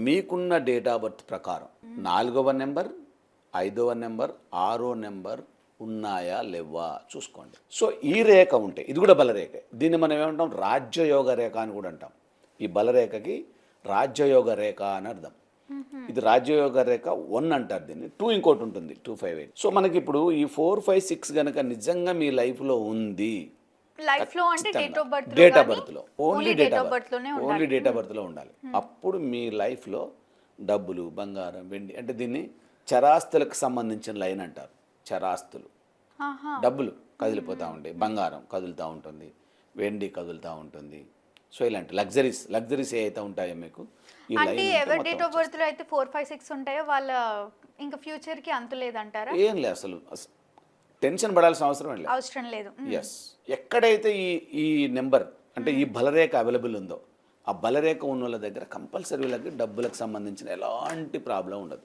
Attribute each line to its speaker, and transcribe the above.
Speaker 1: మీకున్న date of birth ప్రకారం 4వ నెంబర్, 5వ నెంబర్, 6వ నెంబర్ ఉన్నాయా లేవా చూసుకోండి. సో ఈ రేఖ ఉంటే, ఇది కూడా బలరేఖ, దీన్ని మనం ఏమంటాం, రాజ్యయోగ రేఖ అని కూడా అంటాం. ఈ బలరేఖకి రాజ్యయోగ రేఖ అని అర్థం. ఇది రాజ్యయోగ రేఖ 1 అంటారు దీన్ని. 2 ఇంకోటి ఉంటుంది 258. సో మనకి ఇప్పుడు ఈ 4, 5, 6 కనుక నిజంగా మీ లైఫ్లో ఉంది,
Speaker 2: లైఫ్ లో అంటే date of birth
Speaker 1: date of బర్త్లో, ఓన్లీ డేట్ ఆఫ్
Speaker 2: బర్త్ లోనే
Speaker 1: ఓన్లీ డేట్ ఆఫ్ బర్త్లో ఉండాలి. అప్పుడు మీ లైఫ్లో డబ్బులు, బంగారం, వెండి, అంటే దీన్ని చరాస్తులకు సంబంధించిన లైన్ అంటారు. చరాస్తులు, డబ్బులు కదిలిపోతూ ఉంటాయి, బంగారం కదులుతూ ఉంటుంది, వెండి కదులుతూ ఉంటుంది. సో ఇలాంటి లగ్జరీస్ ఏ అయితే ఉంటాయో మీకు ఈ
Speaker 2: అంటే
Speaker 1: లైన్
Speaker 2: ఎవరి డేట్ ఆఫ్ బర్త్ లో అయితే 4, 5, 6 ఉంటాయో వాళ్ళ ఇంకా ఫ్యూచర్ కి అంతు లేదంటారా?
Speaker 1: ఏం లేదు, అసలు టెన్షన్ పడాల్సిన అవసరం లేదు.
Speaker 2: అవసరం లేదు.
Speaker 1: ఎస్, ఎక్కడైతే ఈ నెంబర్ అంటే ఈ బలరేఖ అవైలబుల్ ఉందో, ఆ బలరేఖ ఉన్న వాళ్ళ దగ్గర కంపల్సరీ వీళ్ళకి డబ్బులకు సంబంధించిన ఎలాంటి ప్రాబ్లం ఉండదు.